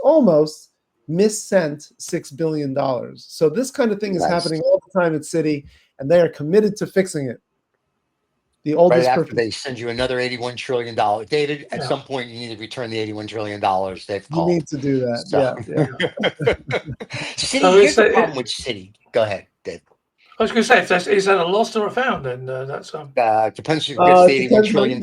missent $6 billion. So this kind of thing is happening all the time at Citi, and they are committed to fixing it. The oldest right after they send you another $81 trillion. David, at some point you need to return the $81 trillion they've called. You need to do that. So. Citi, here's the problem with Citi. Go ahead, Dave. I was going to say, is that a lost or a found? Then that's depends who gets the $81 trillion.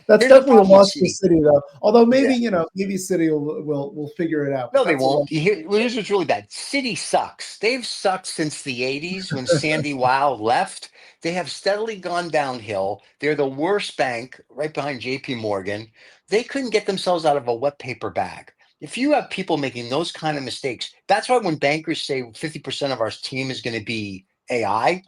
That's definitely a loss for Citi, though. Although maybe Citi will figure it out. No, they won't. Here's what's really bad. Citi sucks. They've sucked since the 80s when Sandy Weill left. They have steadily gone downhill. They're the worst bank, right behind JP Morgan. They couldn't get themselves out of a wet paper bag. If you have people making those kind of mistakes, that's why when bankers say 50% of our team is going to be AI,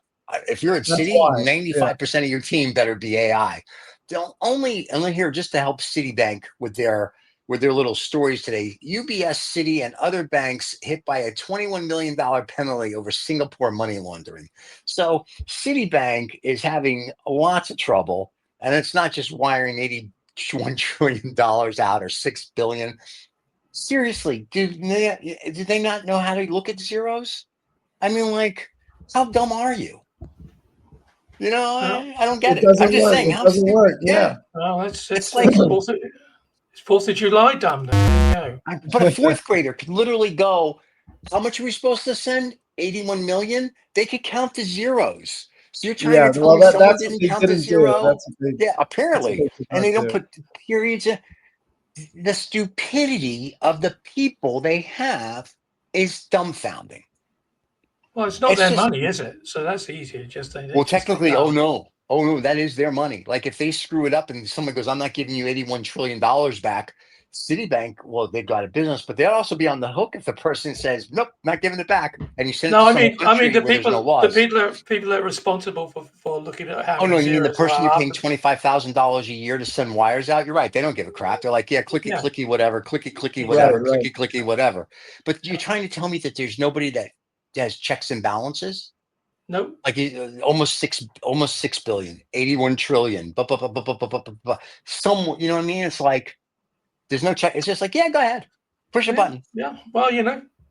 If you're at That's Citi, why. 95% of your team better be AI. Don't only here just to help Citibank with their little stories today. UBS, Citi, and other banks hit by a $21 million penalty over Singapore money laundering. So Citibank is having lots of trouble, and it's not just wiring $81 trillion out or $6 billion. Seriously, do they not know how to look at zeros? I mean, like, how dumb are you? You know, I don't get it. I'm just saying, how doesn't work. Yeah. Well, it's like it's 4th of July, dumb. There you go. But a fourth grader could literally go, how much are we supposed to send? 81 million? They could count to zeros. So you're trying to tell me someone didn't count to zero? Apparently. And they don't put periods. The stupidity of the people they have is dumbfounding. Well, it's not their money, is it? So that's easy. Technically, oh no, that is their money. Like if they screw it up and someone goes, I'm not giving you $81 trillion back, Citibank, well, they've got a business, but they'll also be on the hook if the person says, nope, not giving it back, and you send it to some country the where there's no laws. people that are responsible for looking at how. Oh no, you mean the person you're paying $25,000 a year to send wires out? You're right. They don't give a crap. They're like, yeah, clicky, whatever, clicky, whatever, clicky, whatever. But you're trying to tell me that there's nobody that has checks and balances? Nope. Like almost 6 billion, 81 trillion. Some, you know what I mean? It's like there's no check. It's just like, yeah, go ahead, push a button. Yeah. Well,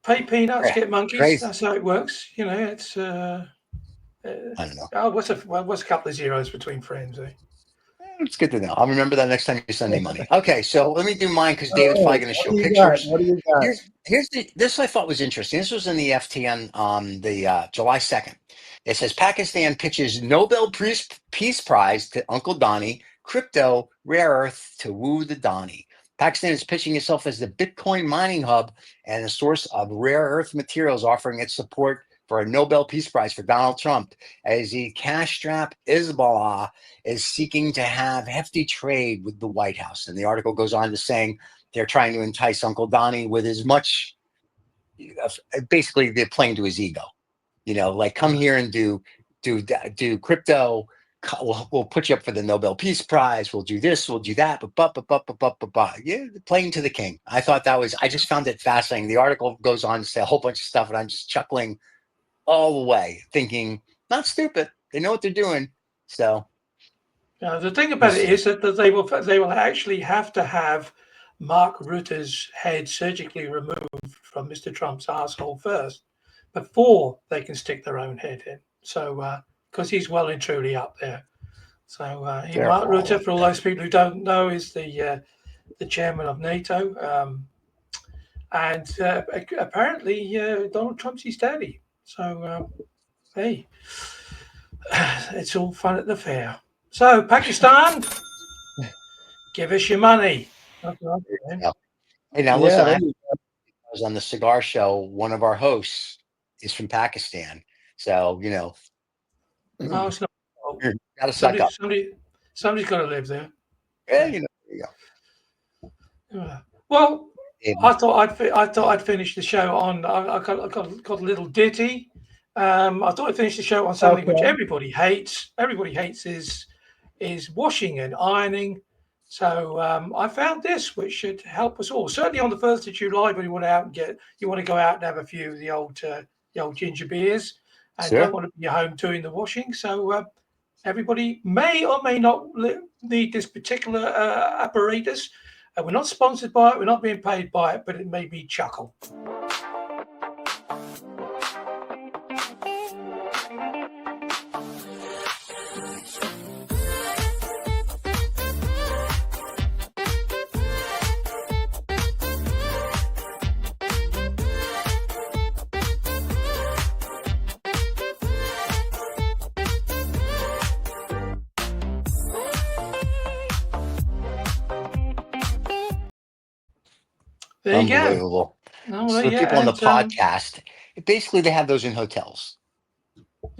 pay peanuts, get monkeys. Crazy. That's how it works. It's. I don't know. Oh, what's a couple of zeros between friends? Eh? It's good to know. I'll remember that next time you send me money. Okay, so let me do mine because David's probably going to show pictures. What do you got? Here's this I thought was interesting. This was in the FTN on the July 2nd. It says Pakistan pitches Nobel Peace Prize to Uncle Donnie, crypto rare earth to woo the Donnie. Pakistan is pitching itself as the Bitcoin mining hub and a source of rare earth materials, offering its support for a Nobel Peace Prize for Donald Trump, as the cash-strapped Hezbollah is seeking to have hefty trade with the White House. And the article goes on to saying they're trying to entice Uncle Donnie with as much, basically they're playing to his ego. Like come here and do crypto. We'll put you up for the Nobel Peace Prize. We'll do this. We'll do that. Yeah, playing to the king. I thought I just found it fascinating. The article goes on to say a whole bunch of stuff, and I'm just chuckling all the way, thinking, not stupid. They know what they're doing. So, the thing about it is that they will actually have to have Mark Rutte's head surgically removed from Mr. Trump's asshole first, before they can stick their own head in. So, because he's well and truly up there. So, Mark Rutte, for all those people who don't know, is the chairman of NATO, and apparently Donald Trump's his daddy. So, hey, it's all fun at the fair. So, Pakistan, give us your money. Hey, now listen, I was on the cigar show. One of our hosts is from Pakistan. So, Oh, it's not. You gotta suck up. Somebody's got to live there. Yeah, there you go. Well, I thought I'd finish the show on. I got a little ditty. I thought I'd finish the show on something which everybody hates. Everybody hates is washing and ironing. So I found this, which should help us all. Certainly on the 1st of July, when you want to go out and have a few of the old ginger beers, and don't want to be at home doing the washing. So everybody may or may not need this particular apparatus. We're not sponsored by it. We're not being paid by it, but it made me chuckle. There you Unbelievable. go. So the people on the podcast, basically they have those in hotels.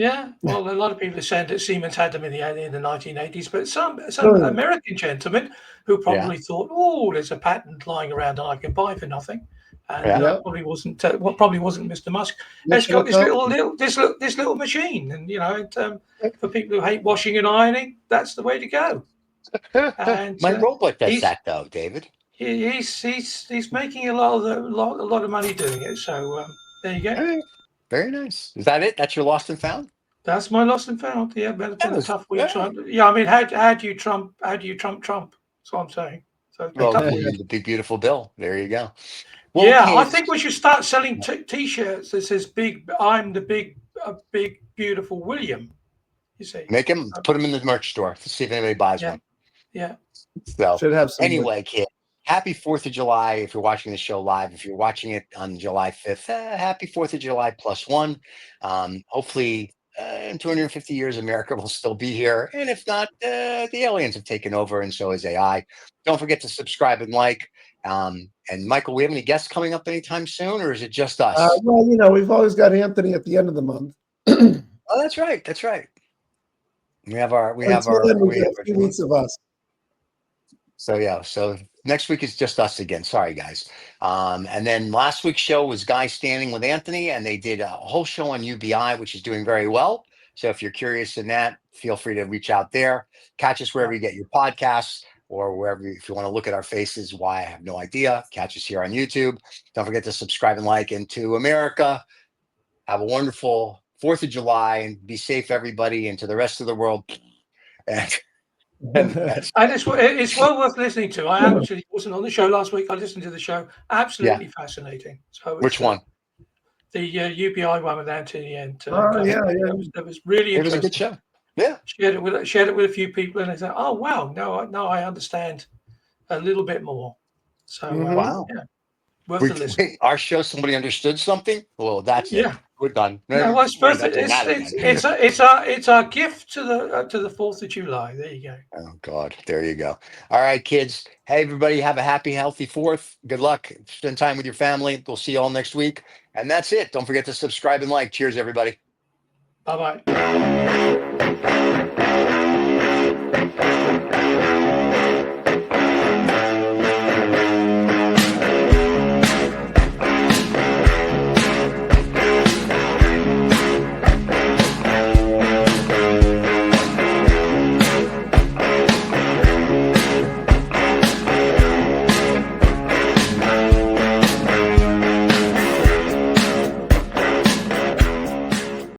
Yeah, well, a lot of people are saying that Siemens had them in the 1980s, but some Oh. American gentlemen who probably thought, oh, there's a patent lying around that I can buy for nothing, and probably wasn't Mr. Musk. It's got this little machine, and for people who hate washing and ironing, that's the way to go. And my robot does that though, David. He's making a lot of money doing it. So there you go. Right. Very nice. Is that it? That's your lost and found? That's my lost and found. Yeah, but it's been a tough week. So I mean, how do you trump Trump? That's what I'm saying. So the big beautiful bill. There you go. Well, yeah, I think we should start selling T-shirts that says I'm the big beautiful William. You see, put them in the merch store to see if anybody buys one. Yeah. So anyway, kid, happy 4th of July. If you're watching the show live, if you're watching it on July 5th, happy 4th of July +1. Hopefully in 250 years, America will still be here. And if not, the aliens have taken over and so is AI. Don't forget to subscribe and like. And Michael, we have any guests coming up anytime soon, or is it just us? Well, we've always got Anthony at the end of the month. Oh, that's right. That's right. We have a few weeks of us. So next week is just us again. Sorry, guys. And then last week's show was Guys Standing with Anthony, and they did a whole show on UBI, which is doing very well. So if you're curious in that, feel free to reach out there. Catch us wherever you get your podcasts, or wherever, if you want to look at our faces, why I have no idea. Catch us here on YouTube. Don't forget to subscribe and like. And to America, have a wonderful 4th of July, and be safe, everybody, and to the rest of the world. And it's well worth listening to. I actually wasn't on the show last week. I listened to the show. Absolutely fascinating. So which one? The UBI one with Anthony and that was really interesting. It was a good show. Yeah, shared it with a few people, and they said, "Oh wow, no, I understand a little bit more." So wow, worth the listen. Our show, somebody understood something. Well, that's it. We're done. Yeah, well, it's our gift to the 4th of July. There you go. Oh God, there you go. All right, kids. Hey, everybody, have a happy, healthy 4th. Good luck. Spend time with your family. We'll see you all next week. And that's it. Don't forget to subscribe and like. Cheers, everybody. Bye-bye.